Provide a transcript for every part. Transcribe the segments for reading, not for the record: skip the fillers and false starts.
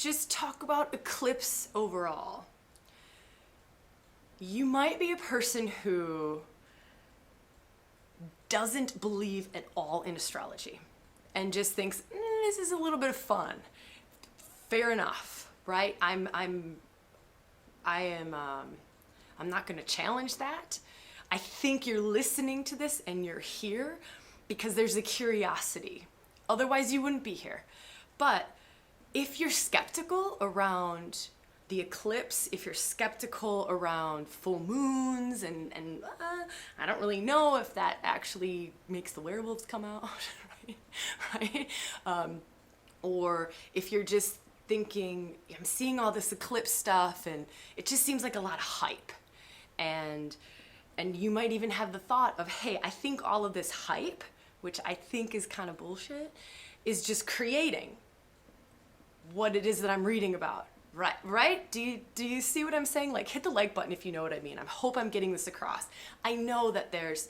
just talk about eclipse overall. You might be a person who doesn't believe at all in astrology and just thinks, this is a little bit of fun. Fair enough, right? I'm not going to challenge that. I think you're listening to this and you're here because there's a curiosity. Otherwise, you wouldn't be here. But if you're skeptical around the eclipse, if you're skeptical around full moons, and I don't really know if that actually makes the werewolves come out, right? Or if you're just thinking, I'm seeing all this eclipse stuff and it just seems like a lot of hype. And you might even have the thought of, hey, I think all of this hype, which I think is kind of bullshit, is just creating what it is that I'm reading about. Right? Do you see what I'm saying? Like, hit the like button if you know what I mean. I hope I'm getting this across. I know that there is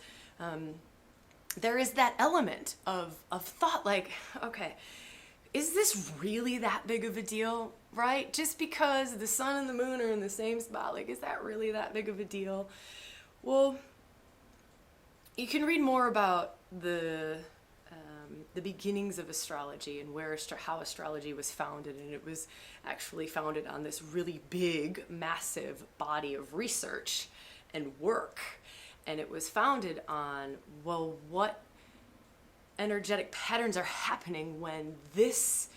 that element of thought, like, okay, is this really that big of a deal, right? Just because the sun and the moon are in the same spot, like, is that really that big of a deal? Well, you can read more about the beginnings of astrology and how astrology was founded, and it was actually founded on this really big, massive body of research and work. And it was founded on, well, what energetic patterns are happening when this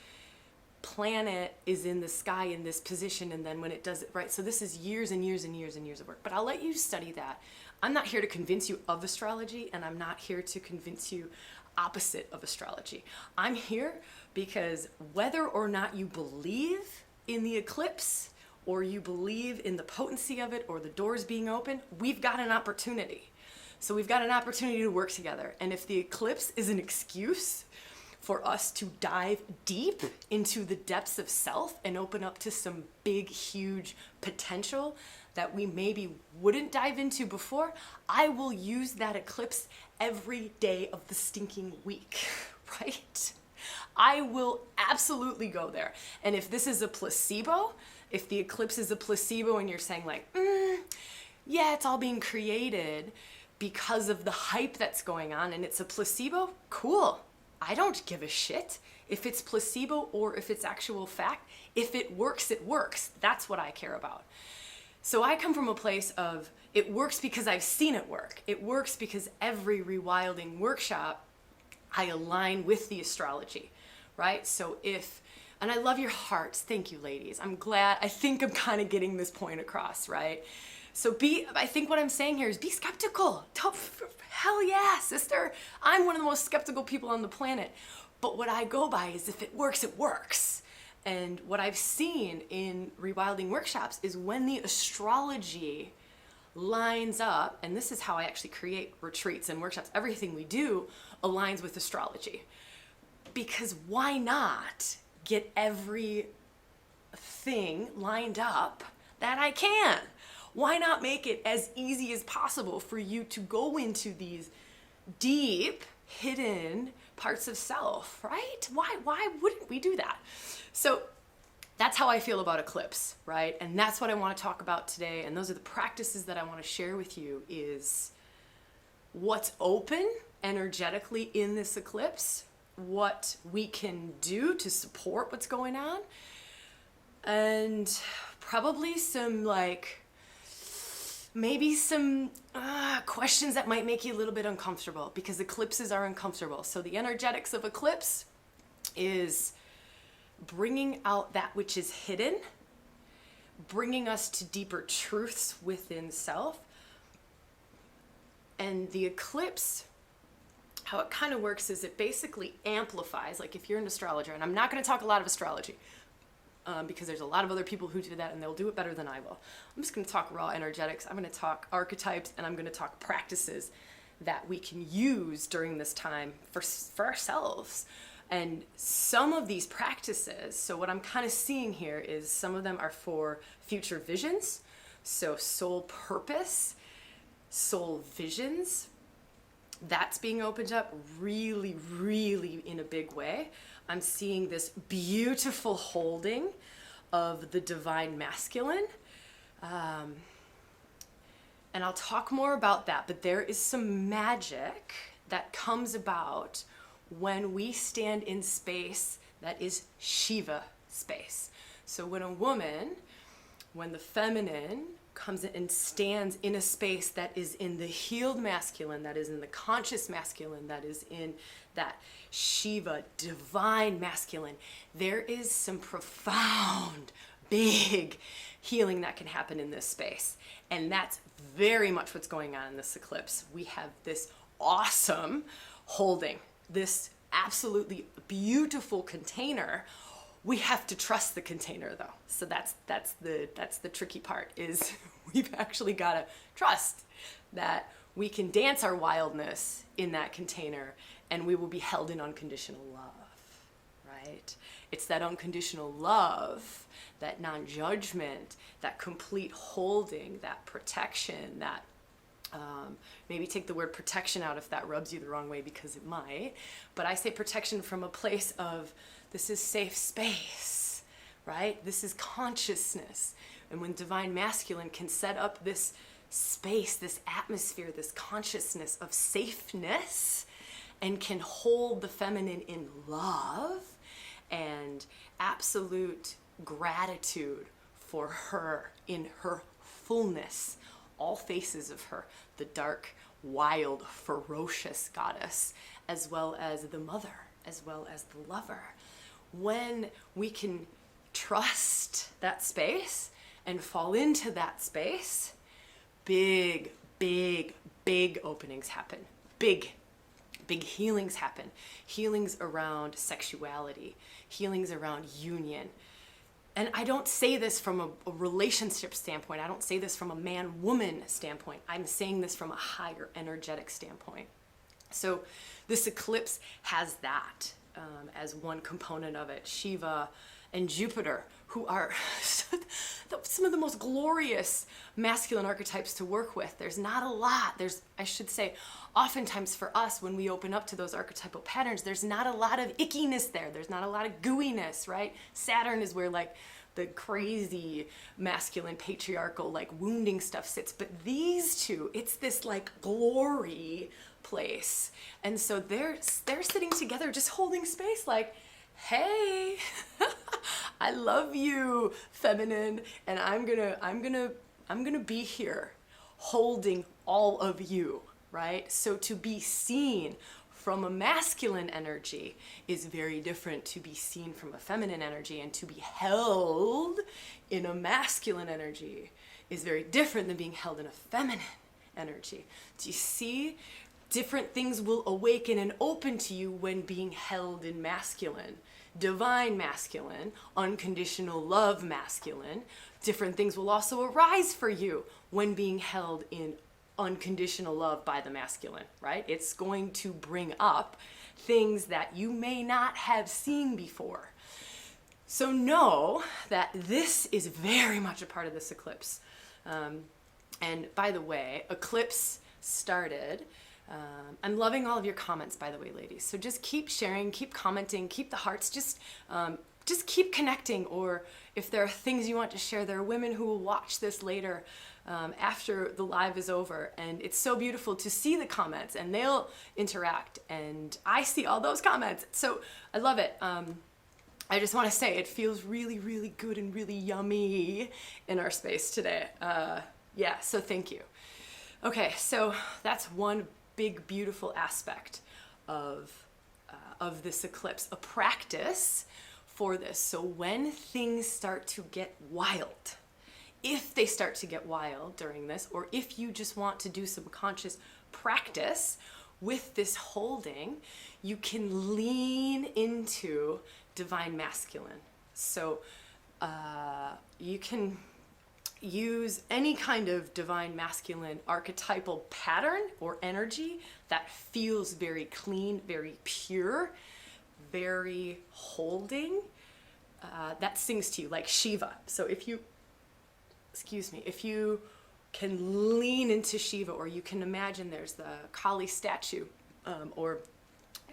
planet is in the sky in this position, and then when it does it, right? So this is years and years and years and years of work. But I'll let you study that. I'm not here to convince you of astrology, and I'm not here to convince you opposite of astrology. I'm here because whether or not you believe in the eclipse, or you believe in the potency of it, or the doors being open, we've got an opportunity. So we've got an opportunity to work together. And if the eclipse is an excuse for us to dive deep into the depths of self and open up to some big, huge potential that we maybe wouldn't dive into before, I will use that eclipse every day of the stinking week, right? I will absolutely go there. And if this is a placebo, if the eclipse is a placebo and you're saying like, yeah, it's all being created because of the hype that's going on and it's a placebo, cool. I don't give a shit if it's placebo or if it's actual fact. If it works, it works. That's what I care about. So I come from a place of, it works because I've seen it work. It works because every rewilding workshop, I align with the astrology, right? So and I love your hearts. Thank you, ladies. I think I'm kind of getting this point across, right? So I think what I'm saying here is be skeptical. Hell yeah, sister. I'm one of the most skeptical people on the planet. But what I go by is if it works, it works. And what I've seen in rewilding workshops is when the astrology lines up, and this is how I actually create retreats and workshops, everything we do aligns with astrology. Because why not get everything lined up that I can? Why not make it as easy as possible for you to go into these deep, hidden parts of self, right? Why wouldn't we do that? So that's how I feel about eclipse, right? And that's what I want to talk about today. And those are the practices that I want to share with you, is what's open energetically in this eclipse, what we can do to support what's going on, and probably some maybe some questions that might make you a little bit uncomfortable, because eclipses are uncomfortable. So the energetics of eclipse is bringing out that which is hidden, bringing us to deeper truths within self. And the eclipse, how it kind of works is it basically amplifies, like if you're an astrologer, and I'm not going to talk a lot of astrology, because there's a lot of other people who do that and they'll do it better than I will. I'm just going to talk raw energetics. I'm going to talk archetypes, and I'm going to talk practices that we can use during this time for ourselves. And some of these practices, so what I'm kind of seeing here is some of them are for future visions. So soul purpose, soul visions, that's being opened up really, really in a big way. I'm seeing this beautiful holding of the divine masculine. And I'll talk more about that, but there is some magic that comes about when we stand in space that is Shiva space. So when the feminine comes in and stands in a space that is in the healed masculine, that is in the conscious masculine, that is in that Shiva divine masculine, there is some profound, big healing that can happen in this space. And that's very much what's going on in this eclipse. We have this awesome holding, this absolutely beautiful container. We have to trust the container though. So that's the tricky part, is we've actually got to trust that we can dance our wildness in that container and we will be held in unconditional love, right? It's that unconditional love, that non-judgment, that complete holding, that protection, that maybe take the word protection out if that rubs you the wrong way, because it might, but I say protection from a place of, this is safe space, right? This is consciousness. And when divine masculine can set up this space, this atmosphere, this consciousness of safeness, and can hold the feminine in love and absolute gratitude for her in her fullness, all faces of her, the dark, wild, ferocious goddess, as well as the mother, as well as the lover. When we can trust that space and fall into that space, big, big, big openings happen. Big healings happen. Healings around sexuality, healings around union. And I don't say this from a relationship standpoint. I don't say this from a man-woman standpoint. I'm saying this from a higher energetic standpoint. So this eclipse has that as one component of it. Shiva and Jupiter, who are some of the most glorious masculine archetypes to work with. There's not a lot. I should say, oftentimes for us, when we open up to those archetypal patterns, there's not a lot of ickiness there. There's not a lot of gooiness, right? Saturn is where like the crazy masculine patriarchal like wounding stuff sits. But these two, it's this like glory place. And so they're sitting together just holding space like, hey, I love you, feminine, and I'm gonna be here holding all of you, right? So to be seen from a masculine energy is very different to be seen from a feminine energy, and to be held in a masculine energy is very different than being held in a feminine energy. Do you see? Different things will awaken and open to you when being held in masculine. Divine masculine, unconditional love masculine. Different things will also arise for you when being held in unconditional love by the masculine, right? It's going to bring up things that you may not have seen before. So know that this is very much a part of this eclipse. And by the way, eclipse started. I'm loving all of your comments, by the way, ladies. So just keep sharing, keep commenting, keep the hearts, just keep connecting. Or if there are things you want to share, there are women who will watch this later after the live is over. And it's so beautiful to see the comments, and they'll interact. And I see all those comments. So I love it. I just want to say it feels really, really good and really yummy in our space today. Yeah, so thank you. Okay, so that's one big, beautiful aspect of this eclipse, a practice for this. So when things start to get wild, if they start to get wild during this, or if you just want to do some conscious practice with this holding, you can lean into divine masculine. So you can use any kind of divine masculine archetypal pattern or energy that feels very clean, very pure, very holding, that sings to you, like Shiva. So if you can lean into Shiva, or you can imagine there's the Kali statue, or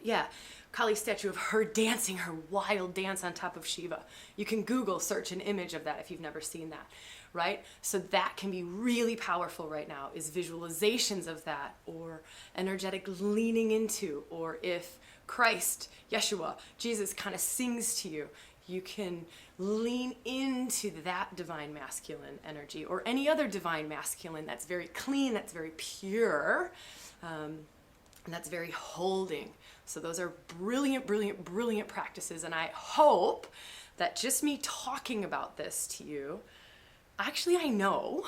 Yeah, Kali's statue of her dancing her wild dance on top of Shiva. You can Google search an image of that if you've never seen that, right? So that can be really powerful right now, is visualizations of that, or energetic leaning into, or if Christ, Yeshua, Jesus kind of sings to you, you can lean into that divine masculine energy, or any other divine masculine that's very clean, that's very pure, and that's very holding. So those are brilliant, brilliant, brilliant practices. And I hope that just me talking about this to you, actually I know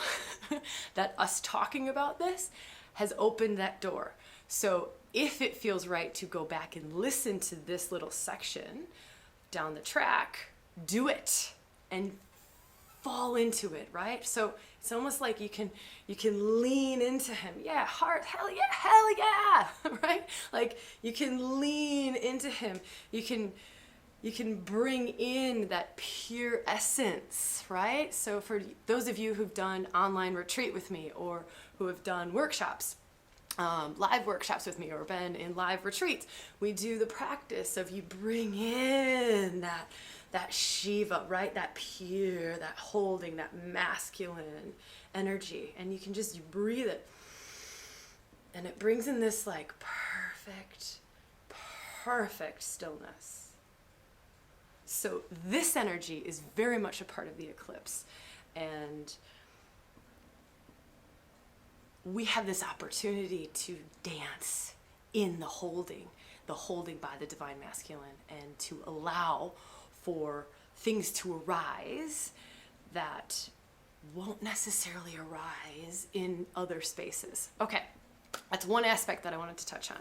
that us talking about this has opened that door. So if it feels right to go back and listen to this little section down the track, do it and fall into it, right? So it's almost like you can lean into him. Yeah, heart, hell yeah, right? Like you can lean into him. You can bring in that pure essence, right? So for those of you who've done online retreat with me, or who have done workshops, live workshops with me, or been in live retreats, we do the practice of you bring in that Shiva, right? That pure, that holding, that masculine energy. And you can just, you breathe it. And it brings in this like perfect stillness. So this energy is very much a part of the eclipse. And we have this opportunity to dance in the holding by the divine masculine, and to allow for things to arise that won't necessarily arise in other spaces. Okay, that's one aspect that I wanted to touch on.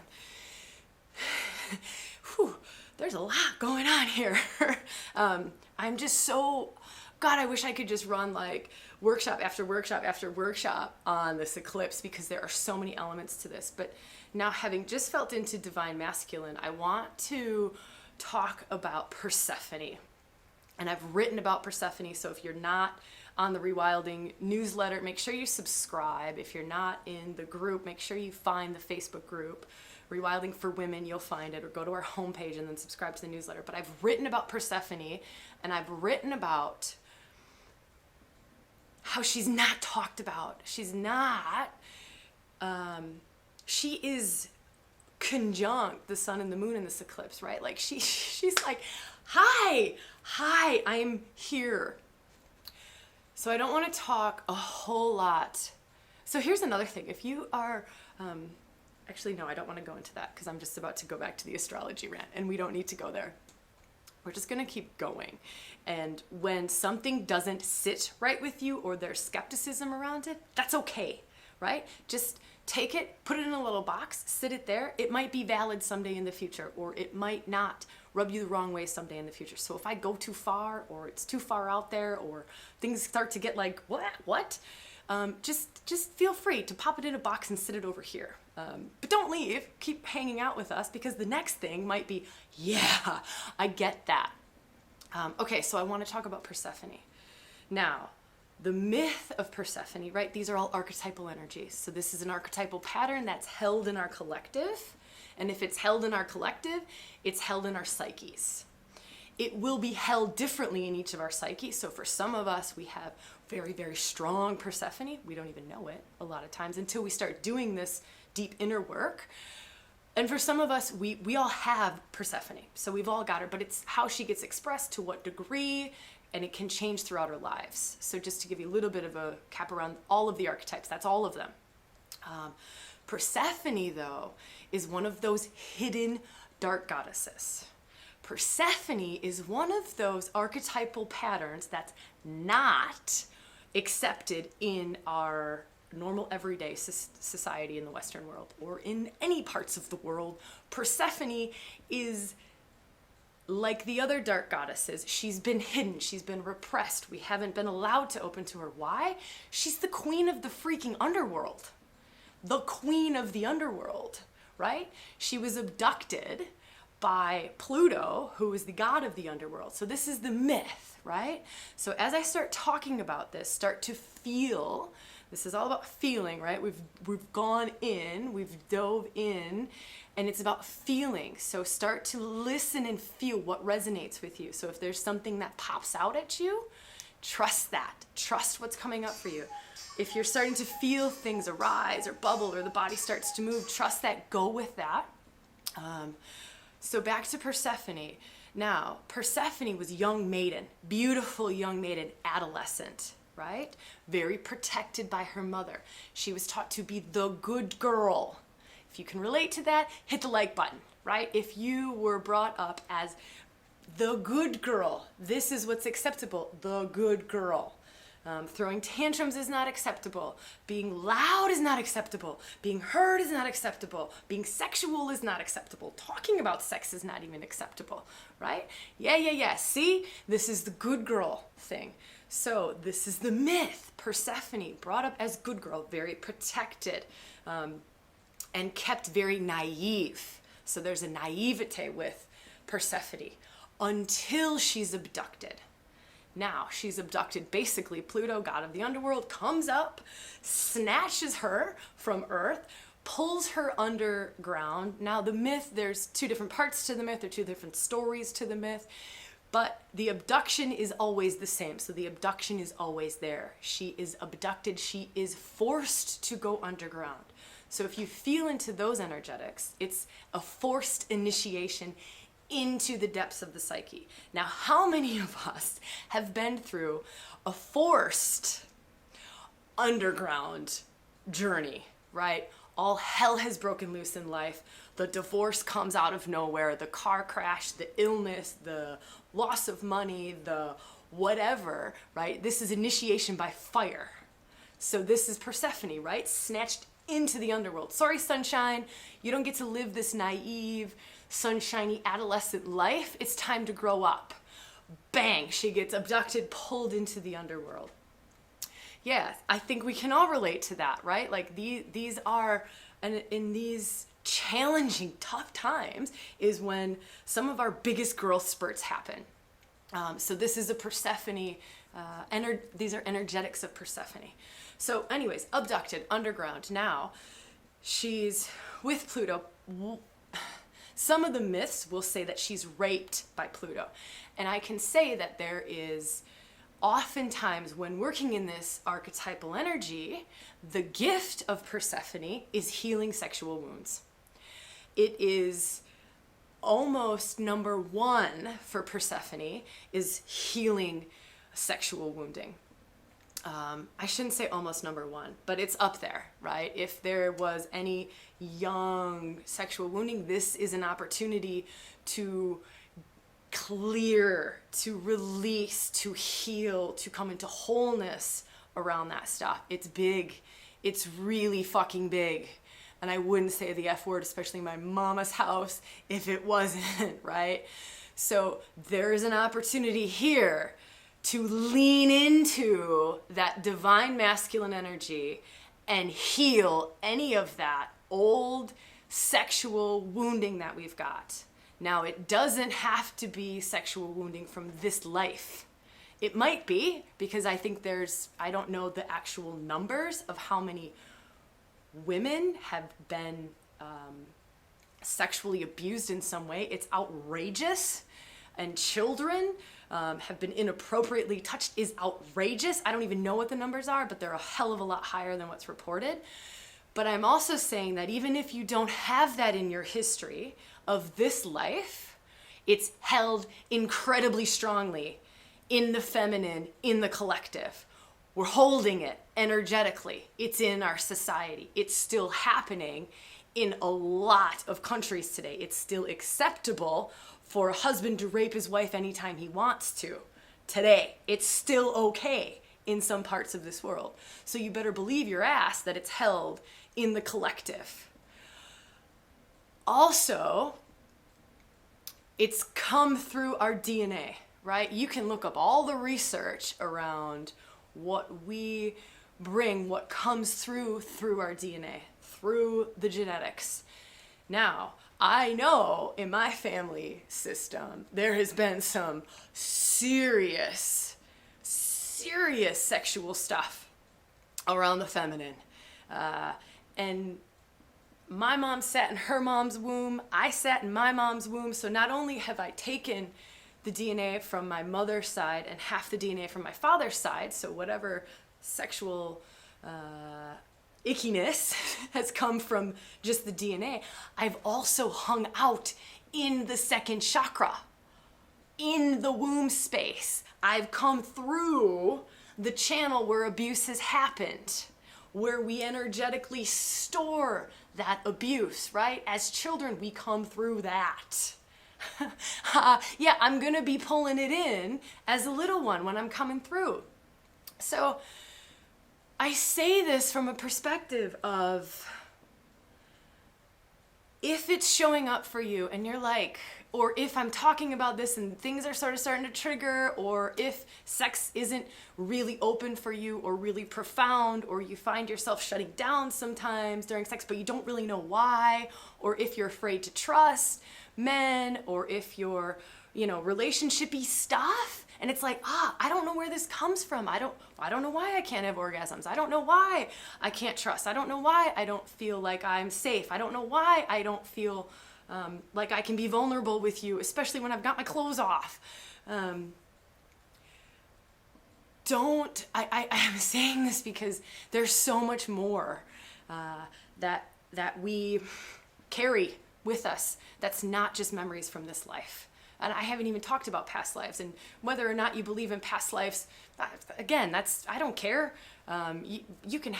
Whew, there's a lot going on here. I'm just so, God, I wish I could just run like workshop after workshop after workshop on this eclipse, because there are so many elements to this. But now, having just felt into divine masculine, I want to talk about Persephone. And I've written about Persephone, so if you're not on the Rewilding newsletter, make sure you subscribe. If you're not in the group, make sure you find the Facebook group, Rewilding for Women, you'll find it, or go to our homepage and then subscribe to the newsletter. But I've written about Persephone, and I've written about how she's not talked about. She's not, she is conjunct the sun and the moon in this eclipse, right? Like she's like, hi, I'm here. So I don't want to talk a whole lot. So here's another thing. If you are, actually, no, I don't want to go into that, because I'm just about to go back to the astrology rant, and we don't need to go there. We're just going to keep going. And when something doesn't sit right with you, or there's skepticism around it, that's okay, right? Just take it, put it in a little box, sit it there. It might be valid someday in the future, or it might not rub you the wrong way someday in the future. So if I go too far, or it's too far out there, or things start to get like, what? Just feel free to pop it in a box and sit it over here. But don't leave, keep hanging out with us, because the next thing might be, yeah, I get that. Okay, so I want to talk about Persephone. Now, the myth of Persephone, right? These are all archetypal energies. So this is an archetypal pattern that's held in our collective. And if it's held in our collective, it's held in our psyches. It will be held differently in each of our psyches. So for some of us, we have very, very strong Persephone. We don't even know it a lot of times until we start doing this deep inner work. And for some of us, we all have Persephone. So we've all got her, but it's how she gets expressed, to what degree, and it can change throughout our lives. So just to give you a little bit of a cap around all of the archetypes, that's all of them. Persephone, though, is one of those hidden dark goddesses. Persephone is one of those archetypal patterns that's not accepted in our normal everyday society in the Western world, or in any parts of the world. Persephone is like the other dark goddesses. She's been hidden, she's been repressed. We haven't been allowed to open to her. Why? She's the queen of the freaking underworld. The queen of the underworld, right? She was abducted by Pluto, who is the god of the underworld. So this is the myth, right? So as I start talking about this, start to feel, this is all about feeling, right? We've gone in, we've dove in, And it's about feeling. So start to listen and feel what resonates with you. So if there's something that pops out at you, trust that. Trust what's coming up for you. If you're starting to feel things arise or bubble or the body starts to move, trust that. Go with that. So back to Persephone. Now, Persephone was young maiden, beautiful young maiden, adolescent, right? Very protected by her mother. She was taught to be the good girl. If you can relate to that, hit the like button, right? If you were brought up as the good girl, this is what's acceptable, the good girl. Throwing tantrums is not acceptable. Being loud is not acceptable. Being heard is not acceptable. Being sexual is not acceptable. Talking about sex is not even acceptable, right? Yeah. See, this is the good girl thing. So this is the myth. Persephone, brought up as good girl, very protected, and kept very naive. So there's a naivete with Persephone until she's abducted. Now she's abducted. Basically, Pluto, god of the underworld, comes up, snatches her from Earth, pulls her underground. Now the myth, there's two different parts to the myth, or two different stories to the myth, but the abduction is always the same. So the abduction is always there. She is abducted. She is forced to go underground. So if you feel into those energetics, it's a forced initiation into the depths of the psyche. Now, how many of us have been through a forced underground journey, right? All hell has broken loose in life. The divorce comes out of nowhere, the car crash, the illness, the loss of money, the whatever, right? This is initiation by fire. So this is Persephone, right? Snatched into the underworld. Sorry, sunshine, you don't get to live this naive, sunshiny adolescent life. It's time to grow up. Bang, she gets abducted, pulled into the underworld. Yeah, I think we can all relate to that, right? Like these are, and in these challenging, tough times is when some of our biggest growth spurts happen. So this is a Persephone, these are energetics of Persephone. So anyways, abducted, underground. Now she's with Pluto. Some of the myths will say that she's raped by Pluto. And I can say that there is oftentimes when working in this archetypal energy, the gift of Persephone is healing sexual wounds. It is almost number one for Persephone is healing sexual wounding. I shouldn't say almost number one, but it's up there, right? If there was any young sexual wounding, this is an opportunity to clear, to release, to heal, to come into wholeness around that stuff. It's big. It's really fucking big. And I wouldn't say the F word, especially in my mama's house, if it wasn't, right? So there is an opportunity here to lean into that divine masculine energy and heal any of that old sexual wounding that we've got. Now, it doesn't have to be sexual wounding from this life. It might be, because I think I don't know the actual numbers of how many women have been sexually abused in some way. It's outrageous. And children have been inappropriately touched is outrageous. I don't even know what the numbers are, but they're a hell of a lot higher than what's reported. But I'm also saying that even if you don't have that in your history of this life, it's held incredibly strongly in the feminine, in the collective. We're holding it energetically. It's in our society. It's still happening in a lot of countries today. It's still acceptable for a husband to rape his wife anytime he wants to. Today, it's still okay in some parts of this world. So you better believe your ass that it's held in the collective. Also, it's come through our DNA, right? You can look up all the research around what we bring, what comes through our DNA, through the genetics. Now, I know in my family system, there has been some serious sexual stuff around the feminine. And my mom sat in her mom's womb, I sat in my mom's womb. So not only have I taken the DNA from my mother's side and half the DNA from my father's side, so whatever sexual ickiness has come from just the DNA, I've also hung out in the second chakra, in the womb space. I've come through the channel where abuse has happened, where we energetically store that abuse, right? As children, we come through that. Yeah, I'm gonna be pulling it in as a little one when I'm coming through. So I say this from a perspective of, if it's showing up for you and you're like, or if I'm talking about this and things are sort of starting to trigger, or if sex isn't really open for you or really profound, or you find yourself shutting down sometimes during sex, but you don't really know why, or if you're afraid to trust men, or if you're, relationshipy stuff, and it's like, I don't know where this comes from. I don't know why I can't have orgasms. I don't know why I can't trust. I don't know why I don't feel like I'm safe. I don't know why I don't feel like I can be vulnerable with you, especially when I've got my clothes off. I'm saying this because there's so much more that we carry with us that's not just memories from this life. And I haven't even talked about past lives, and whether or not you believe in past lives, again, I don't care. You can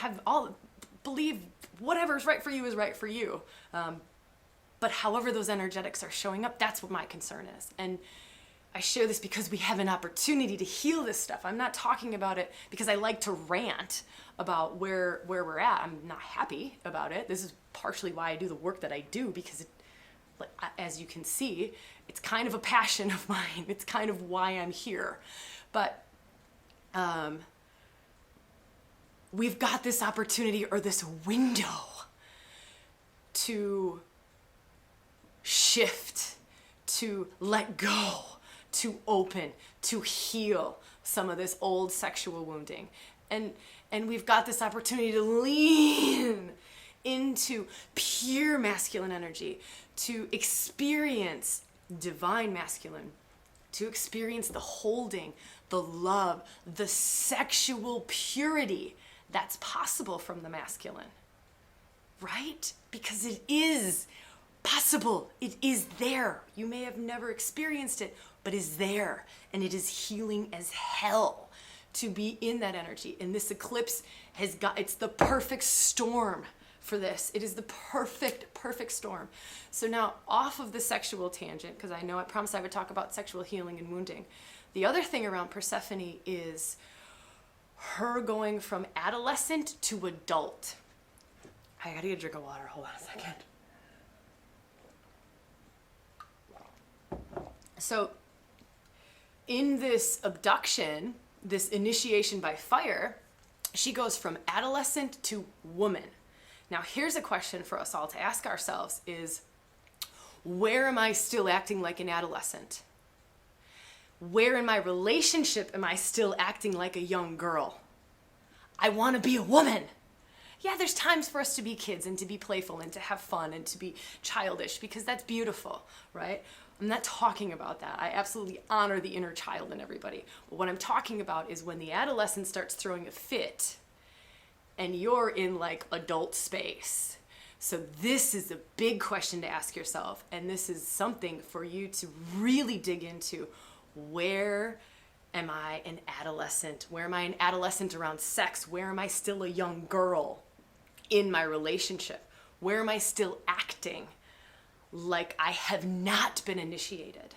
believe whatever's right for you is right for you. But however those energetics are showing up, that's what my concern is. And I share this because we have an opportunity to heal this stuff. I'm not talking about it because I like to rant about where we're at. I'm not happy about it. This is partially why I do the work that I do, because as you can see, it's kind of a passion of mine. It's kind of why I'm here. But we've got this opportunity, or this window, to shift, to let go, to open, to heal some of this old sexual wounding. And we've got this opportunity to lean into pure masculine energy, to experience divine masculine, to experience the holding, the love, the sexual purity that's possible from the masculine, right? Because it is possible. It is there. You may have never experienced it, but it's there, and it is healing as hell to be in that energy. And this eclipse it's the perfect storm for this. It is the perfect storm. So now, off of the sexual tangent, because I promised I would talk about sexual healing and wounding. The other thing around Persephone is her going from adolescent to adult. I gotta get a drink of water. Hold on a second. So in this abduction, this initiation by fire, she goes from adolescent to woman. Now here's a question for us all to ask ourselves is, where am I still acting like an adolescent? Where in my relationship am I still acting like a young girl? I want to be a woman. Yeah, there's times for us to be kids and to be playful and to have fun and to be childish, because that's beautiful, right? I'm not talking about that. I absolutely honor the inner child in everybody. But what I'm talking about is when the adolescent starts throwing a fit and you're in like adult space. So this is a big question to ask yourself, and this is something for you to really dig into. Where am I an adolescent? Where am I an adolescent around sex? Where am I still a young girl in my relationship? Where am I still acting like I have not been initiated,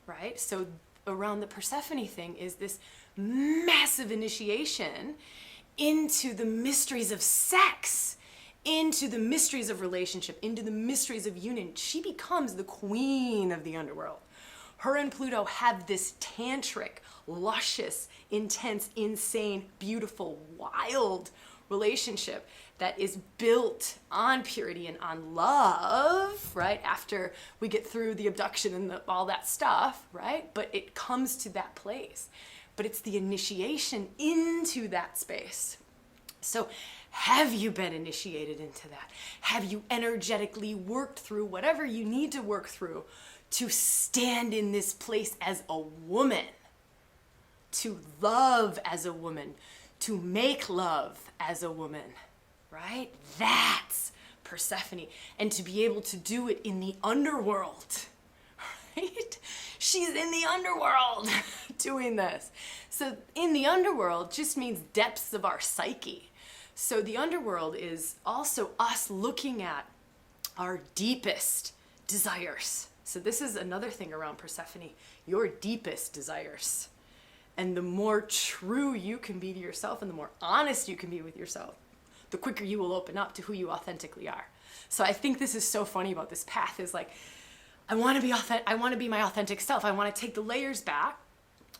right? So around the Persephone thing is this massive initiation into the mysteries of sex, into the mysteries of relationship, into the mysteries of union. She becomes the queen of the underworld. Her and Pluto have this tantric, luscious, intense, insane, beautiful, wild relationship that is built on purity and on love, right? After we get through the abduction and all that stuff, right? But it comes to that place. But it's the initiation into that space. So have you been initiated into that? Have you energetically worked through whatever you need to work through to stand in this place as a woman, to love as a woman, to make love as a woman, right? That's Persephone. And to be able to do it in the underworld, right? She's in the underworld doing this. So in the underworld just means depths of our psyche. So the underworld is also us looking at our deepest desires. So this is another thing around Persephone, your deepest desires. And the more true you can be to yourself and the more honest you can be with yourself, the quicker you will open up to who you authentically are. So I think this is so funny about this path is like, I want to be authentic. I want to be my authentic self. I want to take the layers back.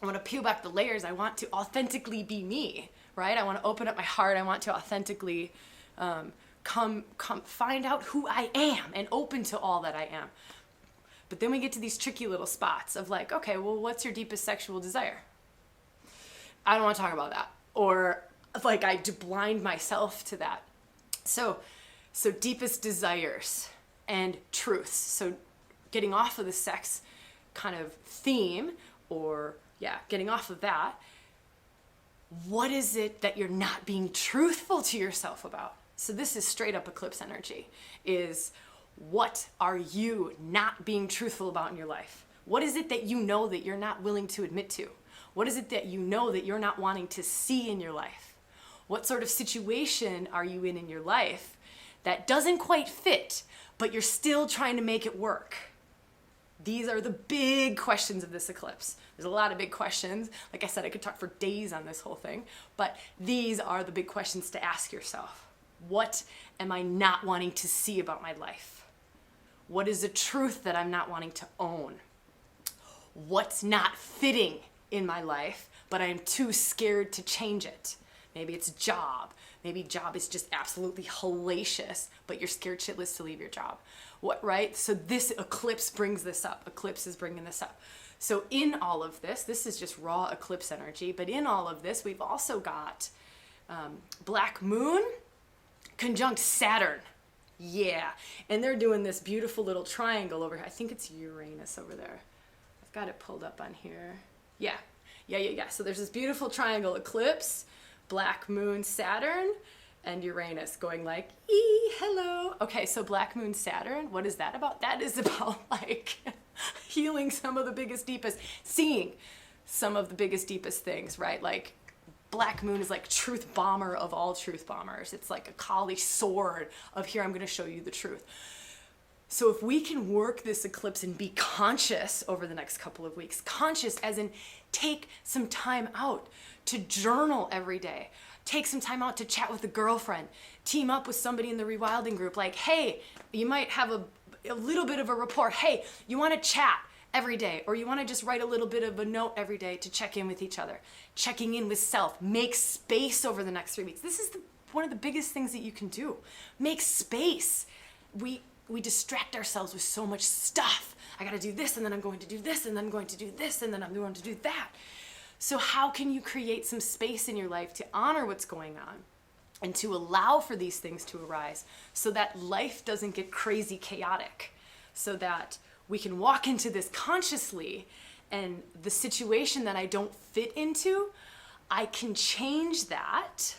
I want to peel back the layers. I want to authentically be me, right? I want to open up my heart. I want to authentically come find out who I am and open to all that I am. But then we get to these tricky little spots of like, okay, well, what's your deepest sexual desire? I don't want to talk about that. Or like I blind myself to that. So deepest desires and truths. So getting off of the sex kind of theme, or getting off of that, what is it that you're not being truthful to yourself about? So this is straight up eclipse energy, is what are you not being truthful about in your life? What is it that you know that you're not willing to admit to? What is it that you know that you're not wanting to see in your life? What sort of situation are you in your life that doesn't quite fit, but you're still trying to make it work? These are the big questions of this eclipse. There's a lot of big questions. Like I said, I could talk for days on this whole thing, but these are the big questions to ask yourself. What am I not wanting to see about my life? What is the truth that I'm not wanting to own? What's not fitting in my life, but I am too scared to change it? Maybe it's job. Maybe job is just absolutely hellacious, but you're scared shitless to leave your job. What, right? So this eclipse brings this up. Eclipse is bringing this up. So in all of this, this is just raw eclipse energy, but in all of this, we've also got Black Moon conjunct Saturn. Yeah, and they're doing this beautiful little triangle over here. I think it's Uranus over there. I've got it pulled up on here. Yeah. So there's this beautiful triangle eclipse, Black Moon, Saturn, and Uranus going like, hello. Okay, so Black Moon, Saturn, what is that about? That is about like healing some of the biggest, deepest, seeing some of the biggest, deepest things, right? Like Black Moon is like truth bomber of all truth bombers. It's like a Kali sword of here, I'm going to show you the truth. So if we can work this eclipse and be conscious over the next couple of weeks, conscious as in take some time out to journal every day, take some time out to chat with a girlfriend, team up with somebody in the rewilding group, like, hey, you might have a little bit of a rapport. Hey, you want to chat every day, or you want to just write a little bit of a note every day to check in with each other, checking in with self, make space over the next 3 weeks. This is one of the biggest things that you can do. Make space. We distract ourselves with so much stuff. I got to do this, and then I'm going to do this, and then I'm going to do this, and then I'm going to do that. So how can you create some space in your life to honor what's going on and to allow for these things to arise so that life doesn't get crazy chaotic, so that we can walk into this consciously, and the situation that I don't fit into, I can change that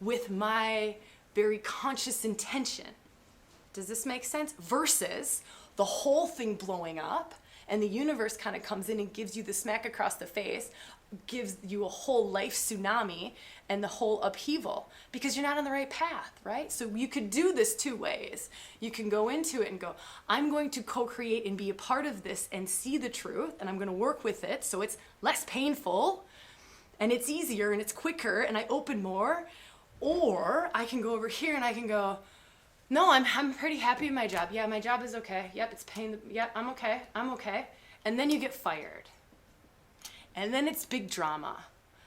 with my very conscious intention. Does this make sense? Versus the whole thing blowing up and the universe kind of comes in and gives you the smack across the face, gives you a whole life tsunami and the whole upheaval because you're not on the right path, right? So you could do this two ways. You can go into it and go, I'm going to co-create and be a part of this and see the truth, and I'm going to work with it so it's less painful and it's easier and it's quicker and I open more. Or I can go over here and I can go, no, I'm pretty happy in my job. Yeah, my job is okay. Yep, it's paying. Yep, I'm okay. And then you get fired. And then it's big drama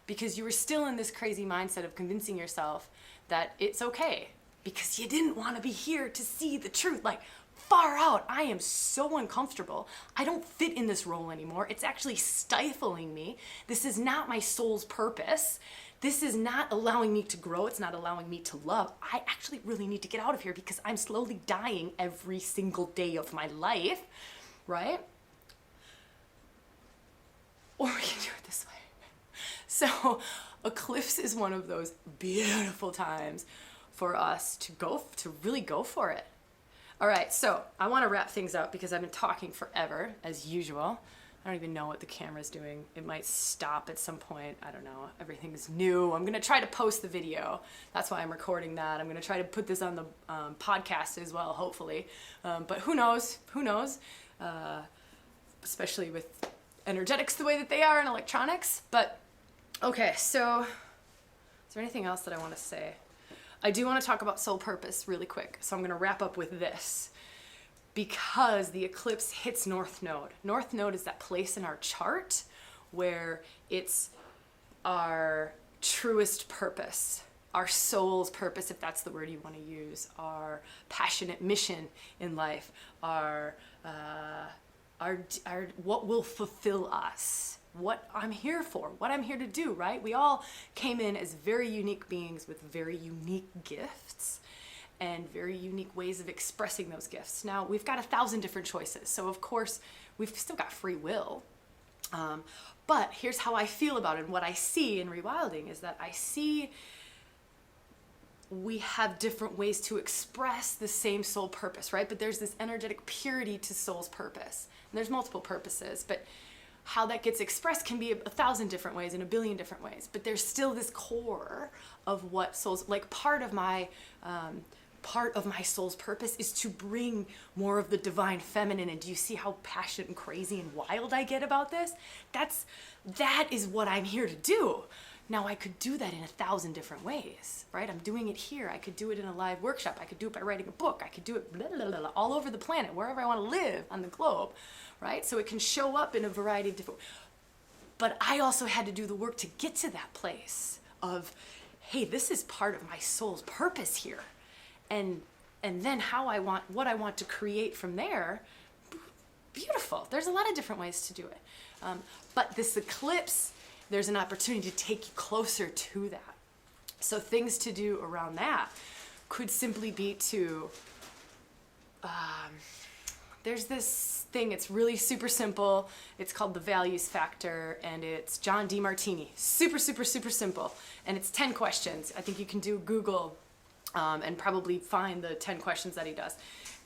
because you were still in this crazy mindset of convincing yourself that it's okay because you didn't want to be here to see the truth. Like, far out. I am so uncomfortable. I don't fit in this role anymore. It's actually stifling me. This is not my soul's purpose. this is not allowing me to grow. It's not allowing me to love. I actually really need to get out of here because I'm slowly dying every single day of my life, right? Or we can do it this way. So eclipse is one of those beautiful times for us to really go for it. All right, so I want to wrap things up because I've been talking forever, as usual. I don't even know what the camera's doing. It might stop at some point. I don't know. Everything's new. I'm going to try to post the video. That's why I'm recording that. I'm going to try to put this on the podcast as well, hopefully. But who knows? Who knows? Especially with energetics the way that they are in electronics. But, okay, so is there anything else that I want to say? I do want to talk about soul purpose really quick. So I'm going to wrap up with this. Because the eclipse hits North Node. North Node is that place in our chart where it's our truest purpose, our soul's purpose, if that's the word you want to use, our passionate mission in life, our what will fulfill us, what I'm here for, what I'm here to do, right? We all came in as very unique beings with very unique gifts and very unique ways of expressing those gifts. Now, we've got 1,000 different choices, so of course, we've still got free will. But here's how I feel about it, and what I see in rewilding is that I see we have different ways to express the same soul purpose, right? But there's this energetic purity to soul's purpose. And there's multiple purposes, but how that gets expressed can be 1,000 different ways and 1 billion different ways. But there's still this core of what soul's, like part of my soul's purpose is to bring more of the divine feminine. And do you see how passionate and crazy and wild I get about this? That is what I'm here to do. Now, I could do that in 1,000 different ways, right? I'm doing it here. I could do it in a live workshop. I could do it by writing a book. I could do it blah, blah, blah, blah, all over the planet, wherever I want to live on the globe, right? So it can show up in a variety of different. But I also had to do the work to get to that place of, hey, this is part of my soul's purpose here. And then what I want to create from there, beautiful. There's a lot of different ways to do it. But this eclipse, there's an opportunity to take you closer to that. So things to do around that could simply be to, there's this thing, it's really super simple. It's called the values factor, and it's John DeMartini. Super, super, super simple. And it's 10 questions. I think you can do Google and probably find the 10 questions that he does.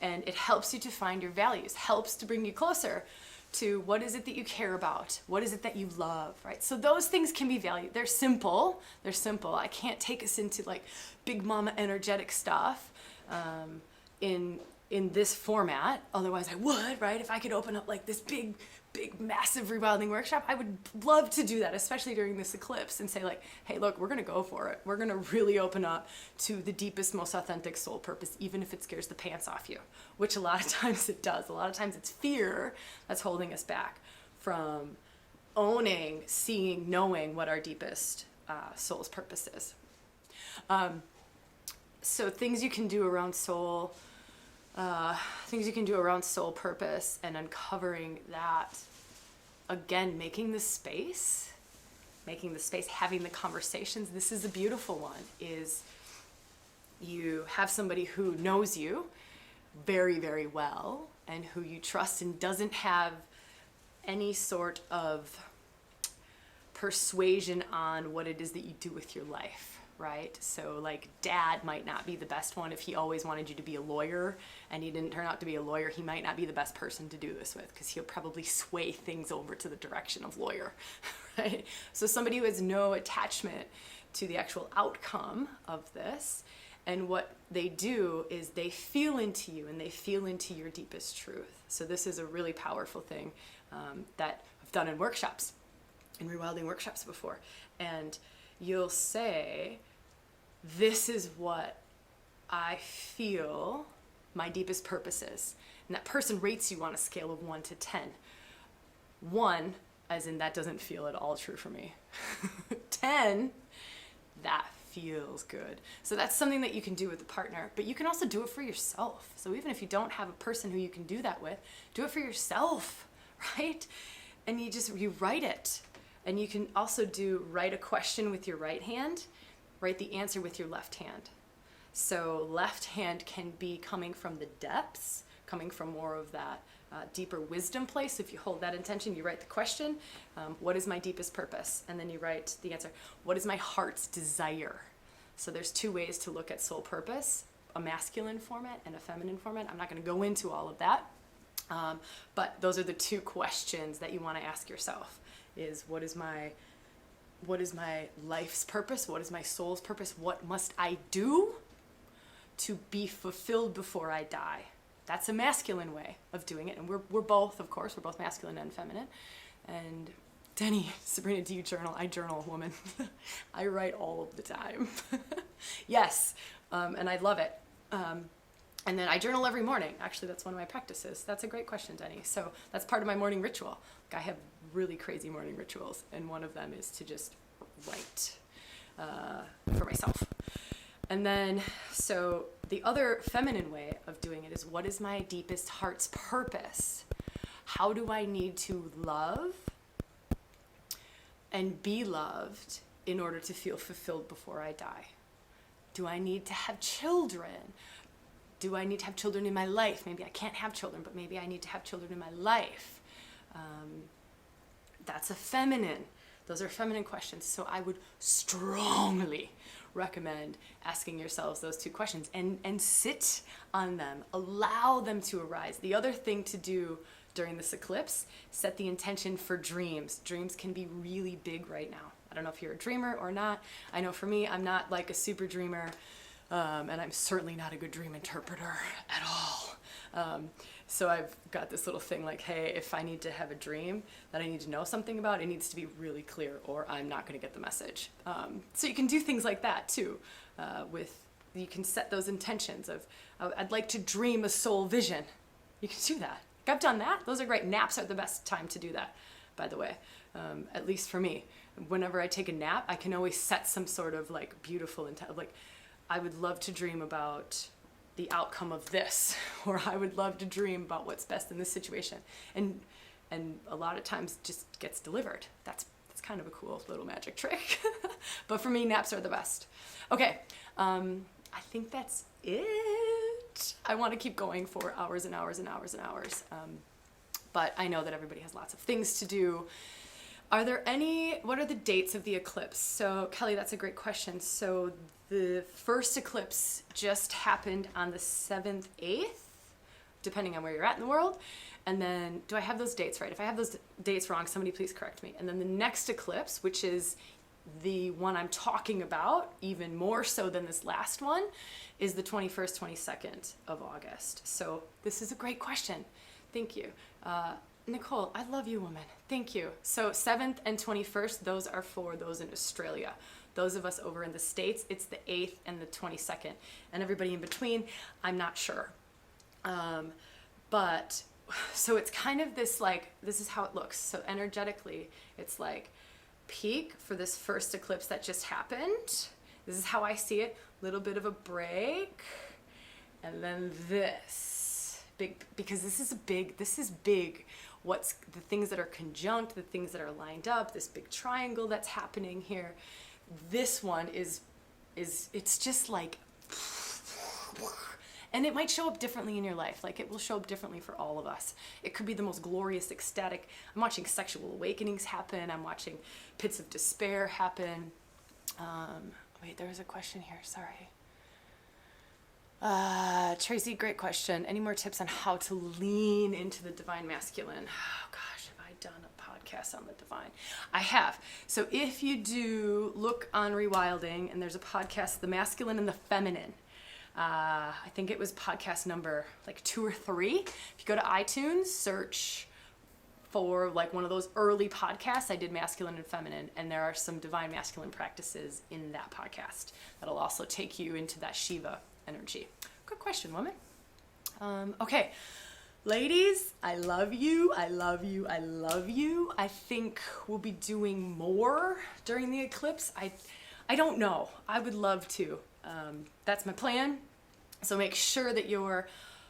And it helps you to find your values, helps to bring you closer to what is it that you care about? What is it that you love, right? So those things can be valued. They're simple. They're simple. I can't take us into like big mama energetic stuff in this format. Otherwise I would, right? If I could open up like this big, massive rewilding workshop, I would love to do that, especially during this eclipse, and say like, hey, look, we're gonna go for it. We're gonna really open up to the deepest, most authentic soul purpose, even if it scares the pants off you, which a lot of times it does. A lot of times it's fear that's holding us back from owning, seeing, knowing what our deepest soul's purpose is. So things you can do around soul, purpose and uncovering that, again, making the space, having the conversations. This is a beautiful one, is you have somebody who knows you very, very well and who you trust and doesn't have any sort of persuasion on what it is that you do with your life. Right? So like dad might not be the best one. If he always wanted you to be a lawyer and he didn't turn out to be a lawyer, he might not be the best person to do this with, because he'll probably sway things over to the direction of lawyer, right? So somebody who has no attachment to the actual outcome of this, and what they do is they feel into you and they feel into your deepest truth. So this is a really powerful thing that I've done in workshops, in rewilding workshops before. And you'll say, this is what I feel my deepest purpose is. And that person rates you on a scale of 1 to 10. 1, as in that doesn't feel at all true for me. 10, that feels good. So that's something that you can do with a partner, but you can also do it for yourself. So even if you don't have a person who you can do that with, do it for yourself, right? And you write it. And you can also write a question with your right hand, write the answer with your left hand. So left hand can be coming from the depths, coming from more of that deeper wisdom place. If you hold that intention, you write the question, what is my deepest purpose? And then you write the answer, what is my heart's desire? So there's two ways to look at soul purpose, a masculine format and a feminine format. I'm not going to go into all of that, but those are the two questions that you want to ask yourself, is what is my life's purpose? What is my soul's purpose? What must I do to be fulfilled before I die? That's a masculine way of doing it. And we're both, of course, we're both masculine and feminine. And Denny, Sabrina, do you journal? I journal, woman. I write all of the time. Yes, and I love it. And then I journal every morning. Actually, that's one of my practices. That's a great question, Denny. So that's part of my morning ritual. Like, I have really crazy morning rituals, and one of them is to just write for myself. And then, so the other feminine way of doing it is, what is my deepest heart's purpose? How do I need to love and be loved in order to feel fulfilled before I die? Do I need to have children? Do I need to have children in my life? Maybe I can't have children, but maybe I need to have children in my life. That's a feminine. Those are feminine questions. So I would strongly recommend asking yourselves those two questions and sit on them. Allow them to arise. The other thing to do during this eclipse, set the intention for dreams. Dreams can be really big right now. I don't know if you're a dreamer or not. I know for me, I'm not like a super dreamer, and I'm certainly not a good dream interpreter at all. So I've got this little thing like, hey, if I need to have a dream that I need to know something about, it needs to be really clear, or I'm not going to get the message. So you can do things like that too. You can set those intentions of, I'd like to dream a soul vision. You can do that. I've done that. Those are great. Naps are the best time to do that, by the way, at least for me. Whenever I take a nap, I can always set some sort of like beautiful intent. Like, I would love to dream about the outcome of this, or I would love to dream about what's best in this situation. And a lot of times just gets delivered. That's kind of a cool little magic trick. But for me, naps are the best. Okay, I think that's it. I want to keep going for hours and hours and hours and hours. But I know that everybody has lots of things to do. What are the dates of the eclipse? So Kelly, that's a great question. So the first eclipse just happened on the 7th, 8th, depending on where you're at in the world. And then, do I have those dates right? If I have those dates wrong, somebody please correct me. And then the next eclipse, which is the one I'm talking about, even more so than this last one, is the 21st, 22nd of August. So this is a great question. Thank you. Nicole, I love you, woman. Thank you. So 7th and 21st, those are for those in Australia. Those of us over in the States, it's the 8th and the 22nd. And everybody in between, I'm not sure. But, so it's kind of this like, this is how it looks. So energetically, it's like peak for this first eclipse that just happened. This is how I see it. Little bit of a break. And then this. Big, because this is big. What's the things that are conjunct, the things that are lined up, this big triangle that's happening here. This one is it's just like, and it might show up differently in your life. Like, it will show up differently for all of us. It could be the most glorious, ecstatic. I'm watching sexual awakenings happen. I'm watching pits of despair happen. Wait, there was a question here. Sorry. Tracy, great question. Any more tips on how to lean into the divine masculine? Oh gosh, have I done a podcast on the divine? I have. So if you do look on Rewilding, and there's a podcast, The Masculine and the Feminine. I think it was podcast number like 2 or 3. If you go to iTunes, search for like one of those early podcasts, I did masculine and feminine, and there are some divine masculine practices in that podcast that'll also take you into that Shiva energy. Good question, woman. Okay, ladies, I love you. I love you. I love you. I think we'll be doing more during the eclipse. I don't know. I would love to. That's my plan. So make sure that you're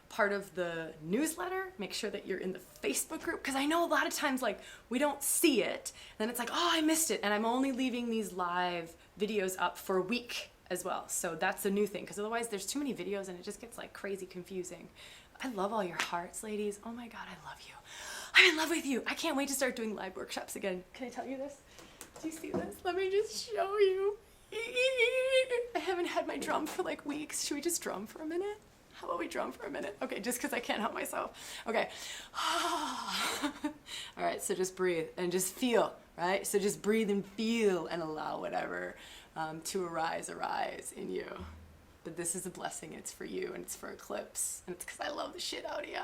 part of the newsletter, make sure that you're in the Facebook group, because I know a lot of times like we don't see it, and then it's like, oh, I missed it, and I'm only leaving these live videos up for a week as well. So that's a new thing, because otherwise there's too many videos and it just gets like crazy confusing. I love all your hearts, ladies. Oh my God, I love you. I'm in love with you. I can't wait to start doing live workshops again. Can I tell you this? Do you see this? Let me just show you. I haven't had my drum for like weeks. Should we just drum for a minute? How about we drum for a minute? Okay, just because I can't help myself. Okay. All right, so just breathe and just feel, right? So just breathe and feel and allow whatever to arise in you. But this is a blessing, and it's for you, and it's for Eclipse, and it's because I love the shit out of you.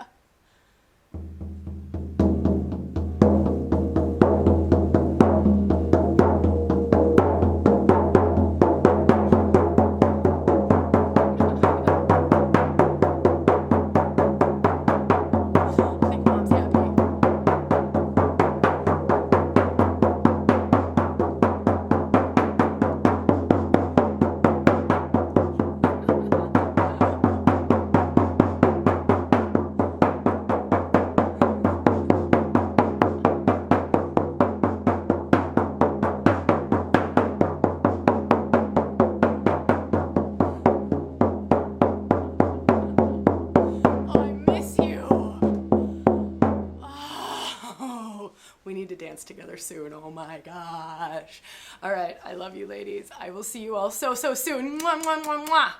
We need to dance together soon. Oh my gosh. All right. I love you, ladies. I will see you all so soon. Mwah, mwah, mwah, mwah.